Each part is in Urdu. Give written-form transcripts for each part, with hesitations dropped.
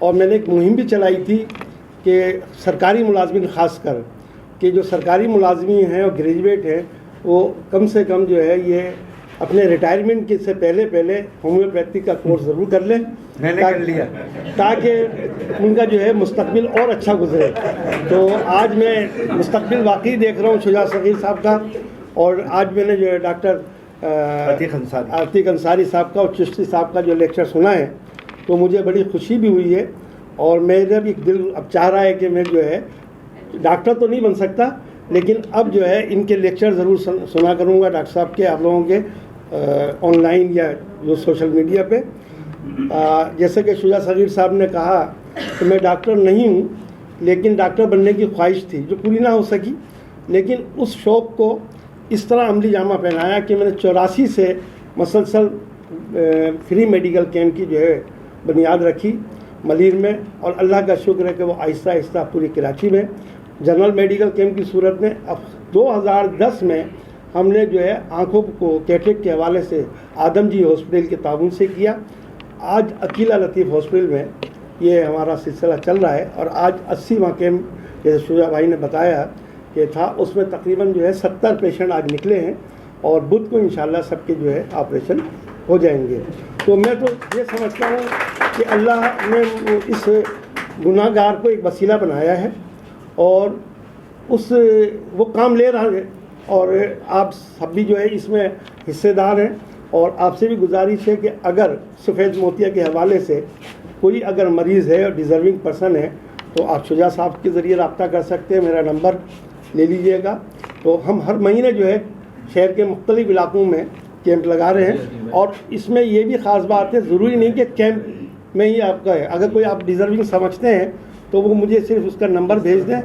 اور میں نے ایک مہم بھی چلائی تھی کہ سرکاری ملازمین خاص کر کہ جو سرکاری ملازمین ہیں اور گریجویٹ ہیں وہ کم سے کم جو ہے یہ اپنے ریٹائرمنٹ کے سے پہلے ہومیوپیتھی کا کورس ضرور کر لیں، میں نے کر لیا تاکہ ان کا جو ہے مستقبل اور اچھا گزرے۔ تو آج میں مستقبل واقعی دیکھ رہا ہوں شجاع صغیر صاحب کا، اور آج میں نے جو ہے ڈاکٹر عتیق انصاری صاحب کا اور چشتی صاحب کا جو لیکچر سنا ہے تو مجھے بڑی خوشی بھی ہوئی ہے، اور میرا بھی دل اب چاہ رہا ہے کہ میں جو ہے ڈاکٹر تو نہیں بن سکتا لیکن اب جو ہے ان کے لیکچر ضرور سنا کروں گا ڈاکٹر صاحب کے، آپ لوگوں کے آن لائن یا جو سوشل میڈیا پہ۔ جیسے کہ شجاع صغیر صاحب نے کہا کہ میں ڈاکٹر نہیں ہوں لیکن ڈاکٹر بننے کی خواہش تھی جو پوری نہ ہو سکی، لیکن اس شوق کو اس طرح عملی جامہ پہنایا کہ میں نے 84 سے مسلسل فری میڈیکل کیمپ کی جو ہے بنیاد رکھی ملیر میں، اور اللہ کا شکر ہے کہ وہ آہستہ آہستہ پوری کراچی میں جنرل میڈیکل کیمپ کی صورت میں اب 2010 میں ہم نے جو ہے آنکھوں کو کیٹریکٹ کے حوالے سے آدم جی ہاسپٹل کے تعاون سے کیا۔ آج عقیلہ لطیف ہاسپٹل میں یہ ہمارا سلسلہ چل رہا ہے، اور آج 80واں کیمپ جیسے شجاع بھائی نے بتایا کہ تھا، اس میں تقریباً جو ہے 70 پیشنٹ آج نکلے ہیں، اور بدھ کو انشاءاللہ سب کے جو ہے آپریشن ہو جائیں گے۔ تو میں تو یہ سمجھتا ہوں کہ اللہ نے اس گناہ گار کو ایک وسیلہ بنایا ہے اور وہ کام لے رہا ہے، اور آپ سب بھی جو ہے اس میں حصے دار ہیں، اور آپ سے بھی گزارش ہے کہ اگر سفید موتیا کے حوالے سے کوئی اگر مریض ہے اور ڈیزرونگ پرسن ہے تو آپ شجاع صاحب کے ذریعے رابطہ کر سکتے ہیں، میرا نمبر لے لیجئے گا۔ تو ہم ہر مہینے جو ہے شہر کے مختلف علاقوں میں کیمپ لگا رہے ہیں، اور اس میں یہ بھی خاص بات ہے، ضروری نہیں کہ کیمپ میں ہی آپ کا ہے، اگر کوئی آپ ڈیزرونگ سمجھتے ہیں تو وہ مجھے صرف اس کا نمبر بھیج دیں،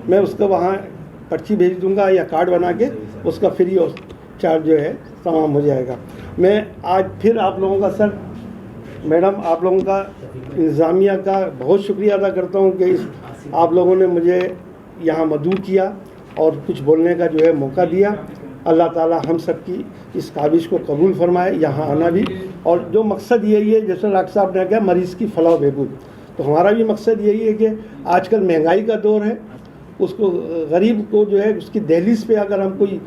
میں اس کا وہاں پرچی بھیج دوں گا یا کارڈ بنا کے، اس کا فری چارج جو ہے تمام ہو جائے گا۔ میں آج پھر آپ لوگوں کا سر میڈم آپ لوگوں کا انتظامیہ کا بہت شکریہ ادا کرتا ہوں کہ آپ لوگوں نے مجھے یہاں مدعو کیا اور کچھ بولنے کا جو ہے موقع دیا۔ اللہ تعالی ہم سب کی اس کاوش کو قبول فرمائے، یہاں آنا بھی، اور جو مقصد یہی ہے جیسے ڈاکٹر صاحب نے کہا مریض کی فلاح و بہبود، تو ہمارا بھی مقصد یہی ہے کہ آج کل مہنگائی کا دور ہے، اس کو غریب کو جو ہے اس کی دہلیز پہ اگر ہم کوئی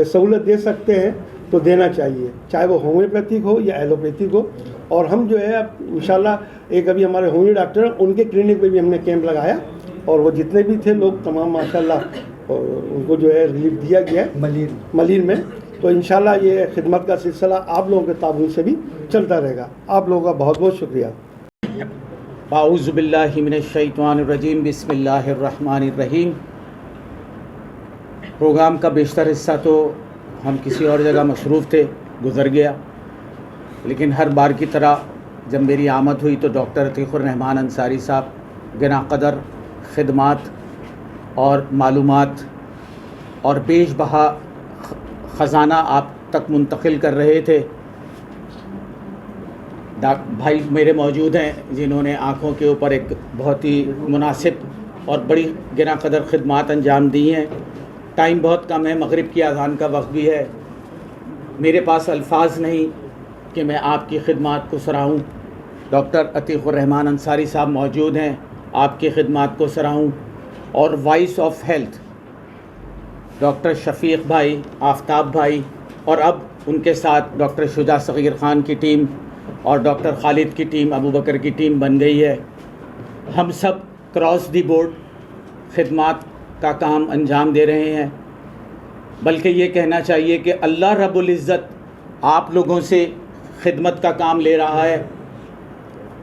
سہولت دے سکتے ہیں تو دینا چاہیے، چاہے وہ ہومیوپیتھک ہو یا ایلوپیتھک ہو۔ اور ہم جو ہے انشاءاللہ ایک ابھی ہمارے ہومیو ڈاکٹر ہیں ان کے کلینک پہ بھی ہم نے کیمپ لگایا، اور وہ جتنے بھی تھے لوگ تمام ماشاءاللہ ان کو جو ہے ریلیف دیا گیا ہے ملیر میں۔ تو انشاءاللہ یہ خدمت کا سلسلہ آپ لوگوں کے تعاون سے بھی چلتا رہے گا۔ آپ لوگوں کا بہت بہت شکریہ۔ اعوذ باللہ من الشیطان الرجیم، بسم اللہ الرحمن الرحیم۔ پروگرام کا بیشتر حصہ تو ہم کسی اور جگہ مصروف تھے، گزر گیا، لیکن ہر بار کی طرح جب میری آمد ہوئی تو ڈاکٹر عتیق الرحمان انصاری صاحب گنا قدر خدمات اور معلومات اور بیش بہا خزانہ آپ تک منتقل کر رہے تھے۔ بھائی میرے موجود ہیں جنہوں نے آنکھوں کے اوپر ایک بہت ہی مناسب اور بڑی گنا قدر خدمات انجام دی ہیں۔ ٹائم بہت کم ہے، مغرب کی اذان کا وقت بھی ہے، میرے پاس الفاظ نہیں کہ میں آپ کی خدمات کو سراہوں۔ ڈاکٹر عتیق الرحمان انصاری صاحب موجود ہیں، آپ کی خدمات کو سراہوں، اور وائس آف ہیلتھ ڈاکٹر شفیق بھائی، آفتاب بھائی، اور اب ان کے ساتھ ڈاکٹر شجاع صغیر خان کی ٹیم اور ڈاکٹر خالد کی ٹیم، ابو بکر کی ٹیم بن گئی ہے۔ ہم سب کراس دی بورڈ خدمات کا کام انجام دے رہے ہیں، بلکہ یہ کہنا چاہیے کہ اللہ رب العزت آپ لوگوں سے خدمت کا کام لے رہا ہے۔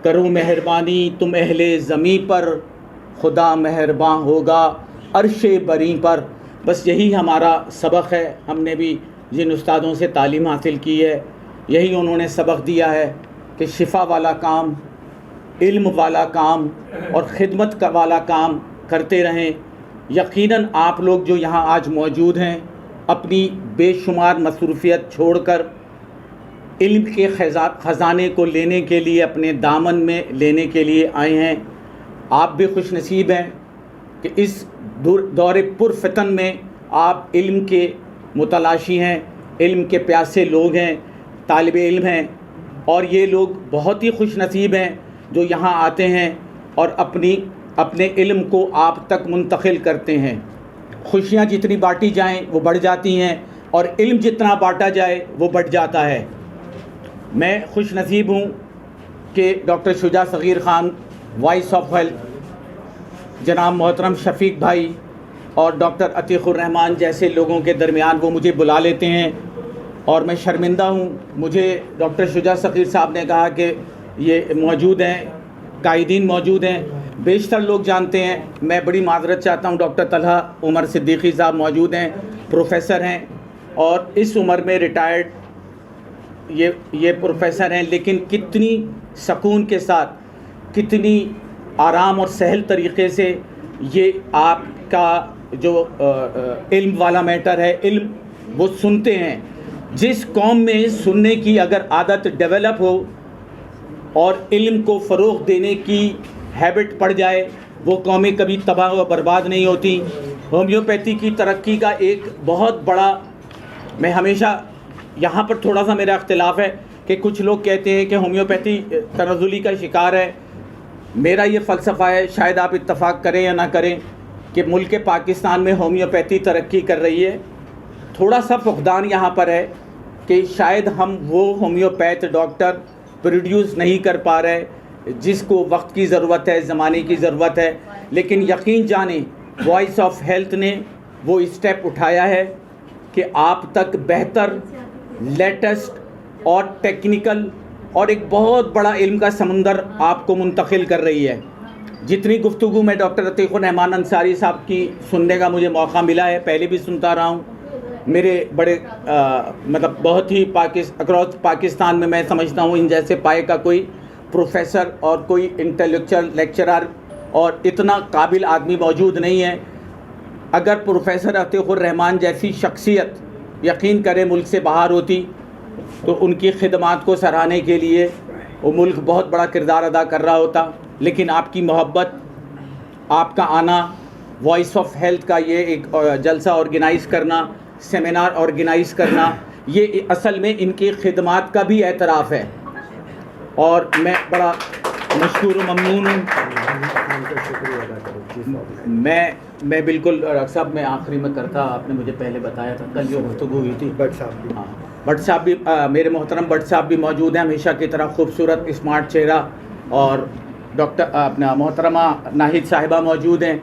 کروں مہربانی تم اہل زمیں پر، خدا مہرباں ہوگا عرش بری پر۔ بس یہی ہمارا سبق ہے، ہم نے بھی جن استادوں سے تعلیم حاصل کی ہے یہی انہوں نے سبق دیا ہے کہ شفا والا کام، علم والا کام اور خدمت کا والا کام کرتے رہیں۔ یقیناً آپ لوگ جو یہاں آج موجود ہیں اپنی بے شمار مصروفیت چھوڑ کر علم کے خزانے کو لینے کے لیے، اپنے دامن میں لینے کے لیے آئے ہیں۔ آپ بھی خوش نصیب ہیں کہ اس دور پر فتن میں آپ علم کے متلاشی ہیں، علم کے پیاسے لوگ ہیں، طالب علم ہیں، اور یہ لوگ بہت ہی خوش نصیب ہیں جو یہاں آتے ہیں اور اپنے علم کو آپ تک منتقل کرتے ہیں. خوشیاں جتنی بانٹی جائیں وہ بڑھ جاتی ہیں اور علم جتنا بانٹا جائے وہ بڑھ جاتا ہے. میں خوش نصیب ہوں کہ ڈاکٹر شجاع صغیر خان وائس آف ہیلتھ، جناب محترم شفیق بھائی اور ڈاکٹر عتیق الرحمان جیسے لوگوں کے درمیان وہ مجھے بلا لیتے ہیں اور میں شرمندہ ہوں. مجھے ڈاکٹر شجاع صغیر صاحب نے کہا کہ یہ موجود ہیں، قائدین موجود ہیں، بیشتر لوگ جانتے ہیں. میں بڑی معذرت چاہتا ہوں. ڈاکٹر طلحہ عمر صدیقی صاحب موجود ہیں، پروفیسر ہیں اور اس عمر میں ریٹائرڈ یہ پروفیسر ہیں، لیکن کتنی سکون کے ساتھ، کتنی آرام اور سہل طریقے سے یہ آپ کا جو علم والا میٹر ہے، علم وہ سنتے ہیں. جس قوم میں سننے کی اگر عادت ڈیولپ ہو اور علم کو فروغ دینے کی ہیبٹ پڑ جائے، وہ قومیں کبھی تباہ و برباد نہیں ہوتی. ہومیوپیتھی کی ترقی کا ایک بہت بڑا، میں ہمیشہ یہاں پر تھوڑا سا میرا اختلاف ہے کہ کچھ لوگ کہتے ہیں کہ ہومیوپیتھی تنزلی کا شکار ہے. میرا یہ فلسفہ ہے، شاید آپ اتفاق کریں یا نہ کریں، کہ ملک پاکستان میں ہومیوپیتھی ترقی کر رہی ہے. تھوڑا سا فقدان یہاں پر ہے کہ شاید ہم وہ ہومیوپیتھ ڈاکٹر پروڈیوس نہیں کر پا رہے جس کو وقت کی ضرورت ہے، زمانے کی ضرورت ہے. لیکن یقین جانیں وائس آف ہیلتھ نے وہ اسٹیپ اٹھایا ہے کہ آپ تک بہتر، لیٹسٹ اور ٹیکنیکل اور ایک بہت بڑا علم کا سمندر آپ کو منتقل کر رہی ہے. جتنی گفتگو میں ڈاکٹر عتیق الرحمان انصاری صاحب کی سننے کا مجھے موقع ملا ہے، پہلے بھی سنتا رہا ہوں. میرے بڑے مطلب بہت ہی اکراس پاکستان میں سمجھتا ہوں ان جیسے پائے کا کوئی پروفیسر اور کوئی انٹلیکچوئل لیکچرر اور اتنا قابل آدمی موجود نہیں ہے. اگر پروفیسر عتیق الرحمان جیسی شخصیت یقین کرے ملک سے باہر ہوتی تو ان کی خدمات کو سراہنے کے لیے وہ ملک بہت بڑا کردار ادا کر رہا ہوتا. لیکن آپ کی محبت، آپ کا آنا، وائس آف ہیلتھ کا یہ ایک جلسہ آرگنائز کرنا، سیمینار آرگنائز کرنا، یہ اصل میں ان کی خدمات کا بھی اعتراف ہے اور میں بڑا مشکور و ممنون ہوں. میں بالکل ڈاکٹر صاحب میں آخری میں کرتا، آپ نے مجھے پہلے بتایا تھا کل جو گفتگو ہوئی تھی. بٹ صاحب بھی میرے محترم بٹ صاحب بھی موجود ہیں، ہمیشہ کی طرح خوبصورت اسمارٹ چہرہ، اور ڈاکٹر اپنا محترمہ ناہید صاحبہ موجود ہیں.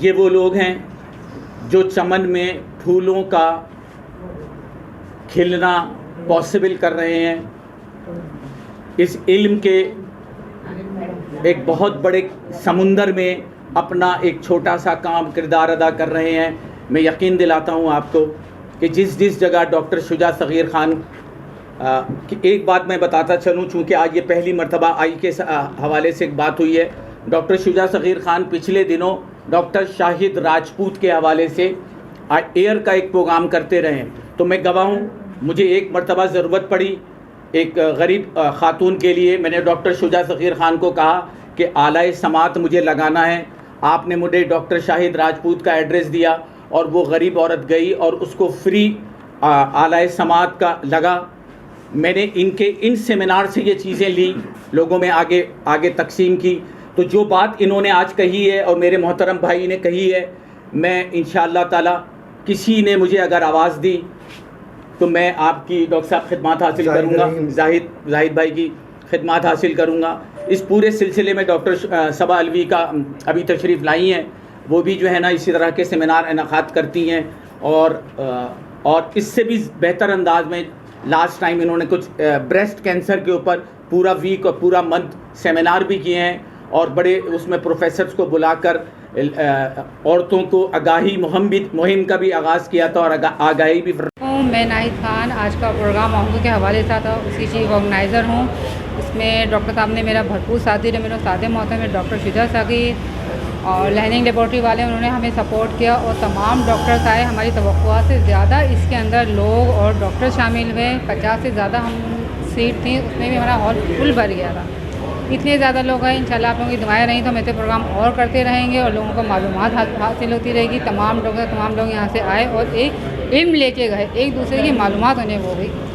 یہ وہ لوگ ہیں جو چمن میں پھولوں کا کھلنا پاسبل کر رہے ہیں. اس علم کے ایک بہت بڑے سمندر میں اپنا ایک چھوٹا سا کام کردار ادا کر رہے ہیں. میں یقین دلاتا ہوں آپ کو کہ جس جگہ ڈاکٹر شجاع صغیر خان کی ایک بات میں بتاتا چلوں، چونکہ آج یہ پہلی مرتبہ آئی کے حوالے سے ایک بات ہوئی ہے. ڈاکٹر شجاع صغیر خان پچھلے دنوں ڈاکٹر شاہد راجپوت کے حوالے سے ایئر کا ایک پروگرام کرتے رہے، تو میں گواہ ہوں. مجھے ایک مرتبہ ضرورت پڑی ایک غریب خاتون کے لیے، میں نے ڈاکٹر شجاع صغیر خان کو کہا کہ آلائے سماعت مجھے لگانا ہے. آپ نے مجھے ڈاکٹر شاہد راجپوت کا ایڈریس دیا اور وہ غریب عورت گئی اور اس کو فری آلائے سماعت کا لگا. میں نے ان سیمینار سے یہ چیزیں لی، لوگوں میں آگے تقسیم کی. تو جو بات انہوں نے آج کہی ہے اور میرے محترم بھائی نے کہی ہے، میں انشاءاللہ تعالی کسی نے مجھے اگر آواز دی تو میں آپ کی ڈاکٹر صاحب خدمات حاصل کروں گا، زاہد بھائی کی خدمات حاصل کروں گا. اس پورے سلسلے میں ڈاکٹر صبا علوی کا ابھی تشریف لائی ہیں، وہ بھی جو ہے نا اسی طرح کے سیمینار انعقاد کرتی ہیں اور اس سے بھی بہتر انداز میں لاسٹ ٹائم انہوں نے کچھ بریسٹ کینسر کے اوپر پورا ویک اور پورا منتھ سیمینار بھی کیے ہیں اور بڑے اس میں پروفیسرز کو بلا کر عورتوں کو آگاہی مہم کا بھی آغاز کیا تھا اور آگاہی بھی. میں ناہید خان آج کا پروگرام آنکھوں کے حوالے سے تھا، اسی چیف آرگنائزر ہوں. اس میں ڈاکٹر صاحب نے میرا بھرپور ساتھ دیا. میرے استاد محترم میں ڈاکٹر شجاع صغیر اور لہننگ لیبارٹری والے انہوں نے ہمیں سپورٹ کیا اور تمام ڈاکٹرز آئے. ہماری توقعات سے زیادہ اس کے اندر لوگ اور ڈاکٹر شامل ہوئے. 50 سے زیادہ ہم سیٹ تھیں، اس میں بھی ہمارا ہال فل بھر گیا تھا. اتنے زیادہ لوگ ہیں. انشاءاللہ آپ لوگوں کی دعائیں رہیں تو ہم ایسے پروگرام اور کرتے رہیں گے اور لوگوں کو معلومات حاصل ہوتی رہے گی. تمام لوگ یہاں سے آئے اور ایک علم لے کے گئے، ایک دوسرے کی معلومات انہیں ہو گئی.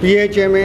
PHMA